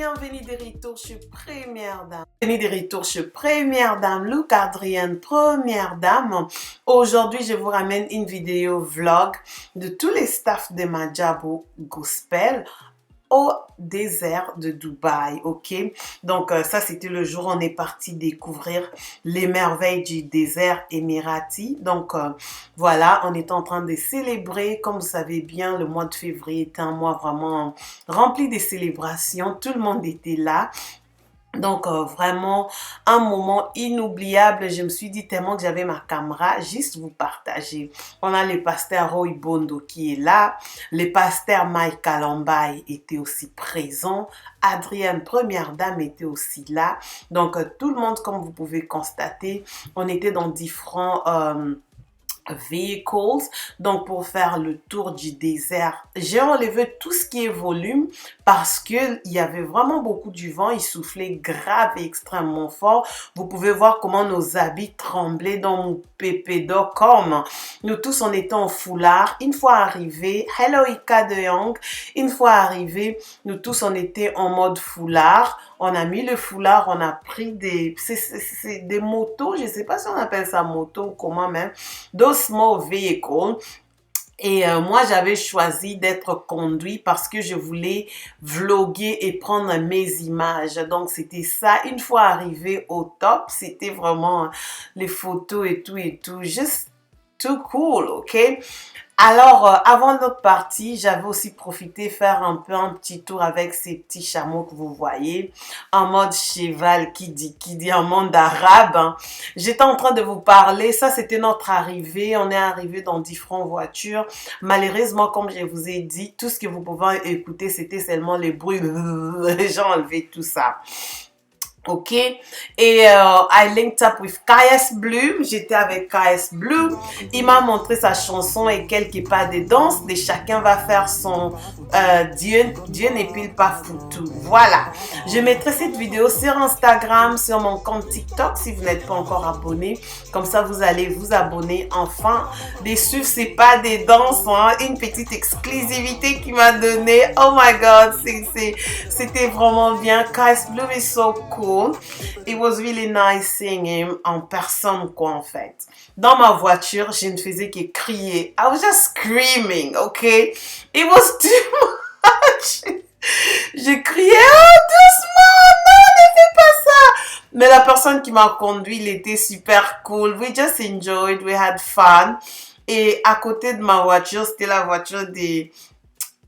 bienvenue de retour chez Première Dame. Bienvenue de retour chez Première Dame, Luc Adrienne, Première Dame. Aujourd'hui, je vous ramène une vidéo vlog de tous les staffs de Majabo Gospel au désert de Dubaï, ok? Donc ça c'était le jour où on est parti découvrir les merveilles du désert émirati. Donc voilà, on est en train de célébrer. Comme vous savez bien, le mois de février est un mois vraiment rempli de célébrations. Tout le monde était là. Donc vraiment un moment inoubliable. Je me suis dit tellement que j'avais ma caméra, juste vous partager. On a le pasteur Roy Bondo qui est là. Le pasteur Mike Kalambay était aussi présent. Adrienne, Première Dame, était aussi là. Donc tout le monde, comme vous pouvez constater, on était dans différents vehicles, donc pour faire le tour du désert. J'ai enlevé tout ce qui est volume parce que il y avait vraiment beaucoup du vent, il soufflait grave et extrêmement fort. Vous pouvez voir comment nos habits tremblaient dans mon pépé.com. Nous tous on était en foulard. Une fois arrivés, hello Ika de Young, une fois arrivés, nous tous on était en mode foulard. On a mis le foulard, on a pris des motos, je sais pas si on appelle ça moto ou comment même, those small vehicles. Et moi, j'avais choisi d'être conduit parce que je voulais vloguer et prendre mes images. Donc, c'était ça. Une fois arrivé au top, c'était vraiment les photos et tout, juste too cool, ok? Alors, avant notre partie, j'avais aussi profité faire un petit tour avec ces petits chameaux que vous voyez, en mode cheval qui dit en monde arabe. Hein. J'étais en train de vous parler, ça c'était notre arrivée, on est arrivé dans différentes voitures. Malheureusement, comme je vous ai dit, tout ce que vous pouvez écouter, c'était seulement les bruits, les gens enlevaient tout ça. Ok, et I linked up with KS Blue, j'étais avec KS Blue, il m'a montré sa chanson et quelques pas de danse, et chacun va faire son Dieu n'est-il pas foutu. Voilà, je mettrai cette vidéo sur Instagram, sur mon compte TikTok si vous n'êtes pas encore abonné, comme ça vous allez vous abonner enfin, de suivre ces pas de danse, hein, une petite exclusivité qu'il m'a donné. Oh my god, c'était vraiment bien. KS Blue is so cool. It was really nice seeing him en personne, quoi, en fait. Dans ma voiture, je ne faisais que crier. I was just screaming, okay? It was too much. Je criais, oh, doucement, non, ne fais pas ça. Mais la personne qui m'a conduit, il était super cool. We just enjoyed, we had fun. Et à côté de ma voiture, c'était la voiture des...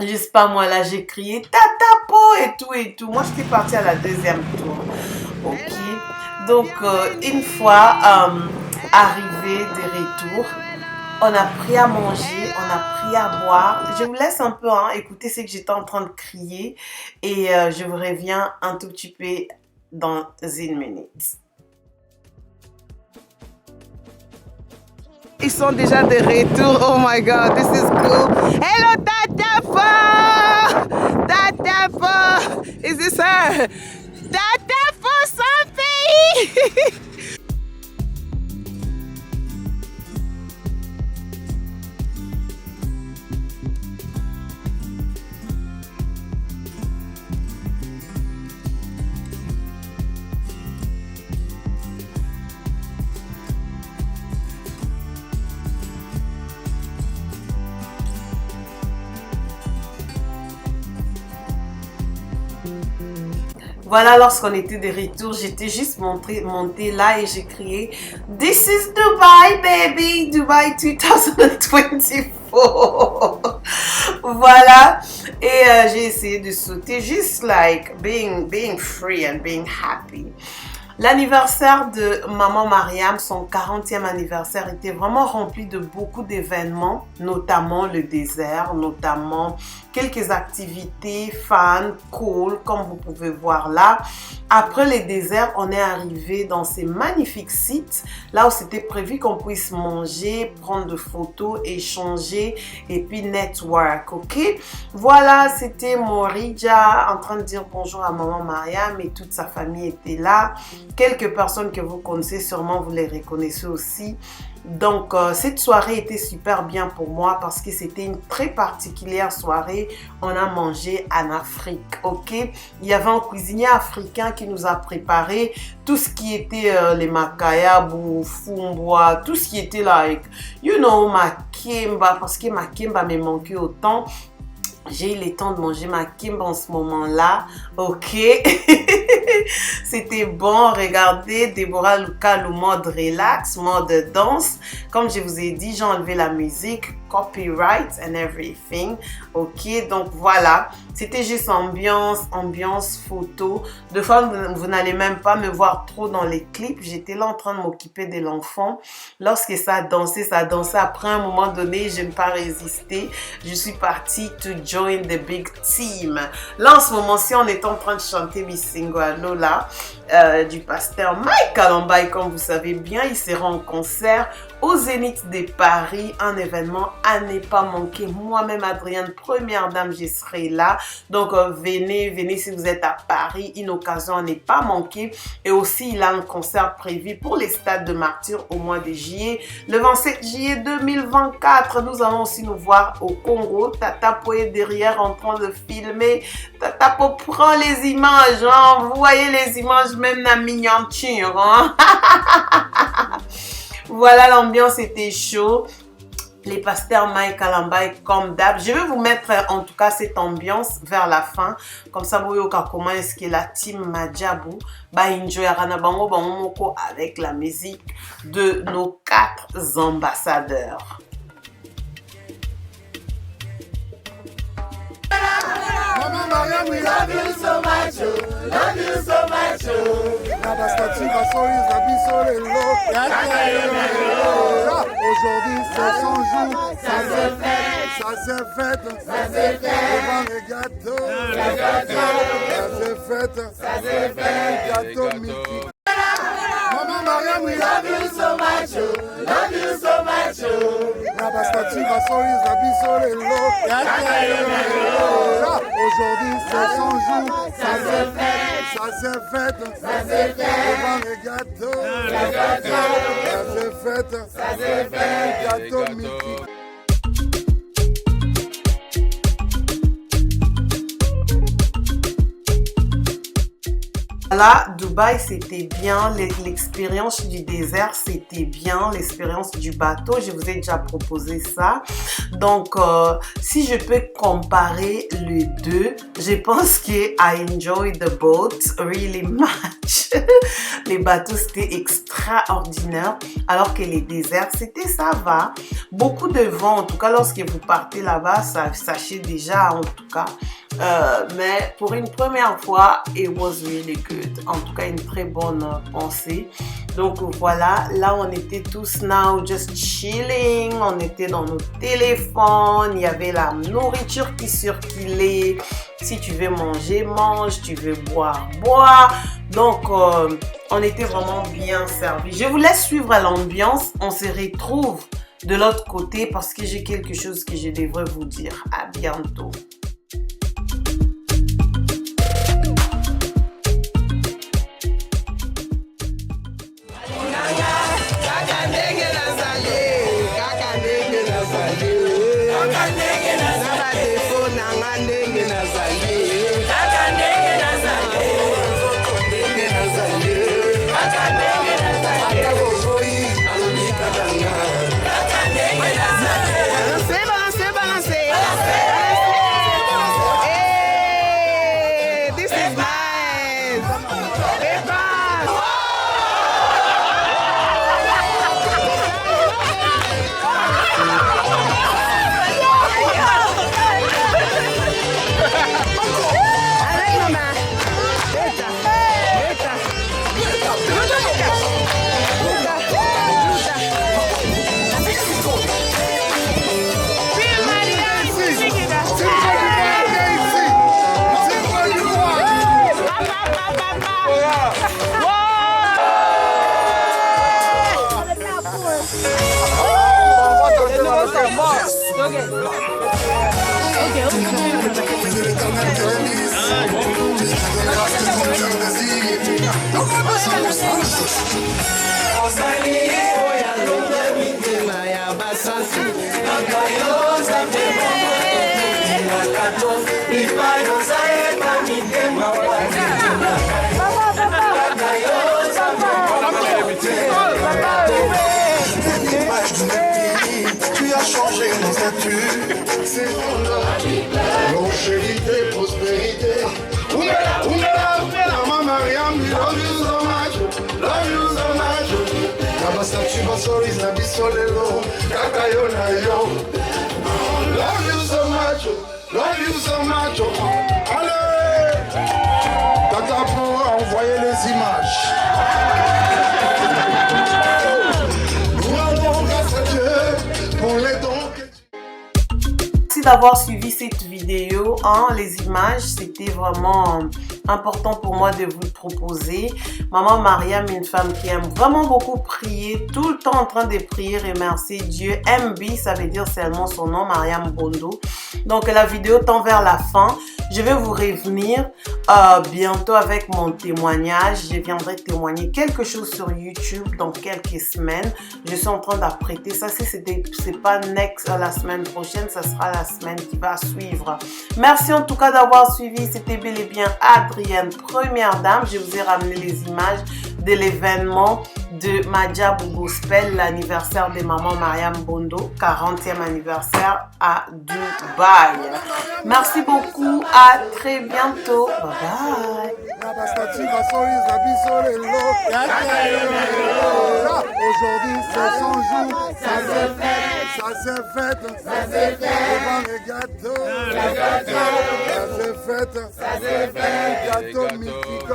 Je sais pas moi, là, j'ai crié Tata Po et tout. Moi, j'étais partie à la deuxième tour. Ok. Donc, une fois arrivé de retour, on a pris à manger, on a pris à boire. Je vous laisse un peu écouter ce que j'étais en train de crier et je vous reviens un tout petit peu dans une minute. Ils sont déjà de retour. Oh my god, this is cool. Hello, Tata Fo! Tata Fo! Is this her? Tata Fo sans pays! Voilà, lorsqu'on était de retour, j'étais juste montée là et j'ai crié This is Dubai, baby! Dubai 2024! Voilà, et j'ai essayé de sauter, juste like being free and being happy. L'anniversaire de Maman Mariam, son 40e anniversaire, était vraiment rempli de beaucoup d'événements, notamment le désert, notamment quelques activités fun, cool, comme vous pouvez voir là. Après les déserts, on est arrivé dans ces magnifiques sites, là où c'était prévu qu'on puisse manger, prendre des photos, échanger et puis network, ok? Voilà, c'était Morija en train de dire bonjour à Maman Mariam et toute sa famille était là. Quelques personnes que vous connaissez, sûrement vous les reconnaissez aussi. Donc, cette soirée était super bien pour moi parce que c'était une très particulière soirée. On a mangé en Afrique, ok? Il y avait un cuisinier africain qui nous a préparé tout ce qui était les makayabou, fumbwa, tout ce qui était là, you know, makemba, parce que makemba me manquait autant. J'ai eu le temps de manger ma kimba en ce moment-là. Ok. C'était bon. Regardez, Deborah Luca, le mode relax, mode danse. Comme je vous ai dit, j'ai enlevé la musique, copyright and everything. Ok, donc voilà. C'était juste ambiance photo. Des fois, vous n'allez même pas me voir trop dans les clips. J'étais là en train de m'occuper de l'enfant. Lorsque ça dansait. Après un moment donné, je n'ai pas résisté. Je suis partie to join the big team. Là, en ce moment-ci, on est en train de chanter Bisingo Lola du pasteur Mike Kalambay. Comme vous savez bien, il sera en concert au Zénith de Paris. Un événement à ne pas manquer. Moi-même, Adrienne, première dame, je serai là. Donc, venez si vous êtes à Paris. Une occasion à ne pas manquer. Et aussi, il a un concert prévu pour les stades de Martyrs au mois de juillet. Le 27 juillet 2024, nous allons aussi nous voir au Congo. Tata Po est derrière en train de filmer. Tata Po prend les images. Hein. Vous voyez les images même la miniature. Hein. Voilà, l'ambiance était chaud. Les pasteurs Mike Kalambay comme d'hab. Je vais vous mettre en tout cas cette ambiance vers la fin. Comme ça, vous voyez comment est-ce que la team Madjabou va enjoy avec la musique de nos 4 ambassadeurs. Mama Mariam, we love you so much, love you so much. Aujourd'hui c'est son jour, ça se fête, devant le gâteau, ça se fête, gâteau Mickey. Mama Mariam, we love you so much, love you so much. Aujourd'hui c'est son jour, ça se fête, devant le gâteau, ça se fête, gâteau Mickey. Là, Dubaï, c'était bien. L'expérience du désert, c'était bien. L'expérience du bateau, je vous ai déjà proposé ça. Donc, si je peux comparer les deux, je pense que I enjoy the boat really much. Les bateaux, c'était extraordinaire. Alors que les déserts, c'était ça va. Beaucoup de vent. En tout cas, lorsque vous partez là-bas, sachez déjà, en tout cas. Mais pour une première fois, it was really good. En tout cas, une très bonne pensée. Donc voilà, là on était tous now just chilling. On était dans nos téléphones. Il y avait la nourriture qui circulait. Si tu veux manger, mange. Tu veux boire, bois. Donc on était vraiment bien servis. Je vous laisse suivre l'ambiance. On se retrouve de l'autre côté parce que j'ai quelque chose que je devrais vous dire. À bientôt. Okay. Tu as changé mon statut. C'est longévité, prospérité. Maman Mariam, love you so much. Love you so much. Nabasatu basolis na bisolelo. Kakayo na yo. Love you so much. Love you so much. Allez! Tata pour envoyer les images. Nous rendons grâce à Dieu pour les dons. Merci d'avoir suivi cette vidéo. Les images, c'était vraiment important pour moi de vous le proposer. Maman Mariam, une femme qui aime vraiment beaucoup prier, tout le temps en train de prier, remercier Dieu. MB, ça veut dire seulement son nom, Mariam Bondo. Donc la vidéo tend vers la fin. Je vais vous revenir bientôt avec mon témoignage. Je viendrai témoigner quelque chose sur YouTube dans quelques semaines. Je suis en train d'apprêter ça. Si c'est pas la semaine prochaine, ça sera la semaine qui va suivre. Merci en tout cas d'avoir suivi. C'était bel et bien Adrienne, première dame. Je vous ai ramené les images de l'événement de Madjabou Gospel, l'anniversaire de maman Mariam Bondo, 40e anniversaire à Dubaï. Merci beaucoup, à très bientôt. Bye bye. Aujourd'hui c'est son jour, ça s'est fait, ça s'est fait, ça s'est fait, devant les gâteaux, ça s'est fait, gâteau mythique.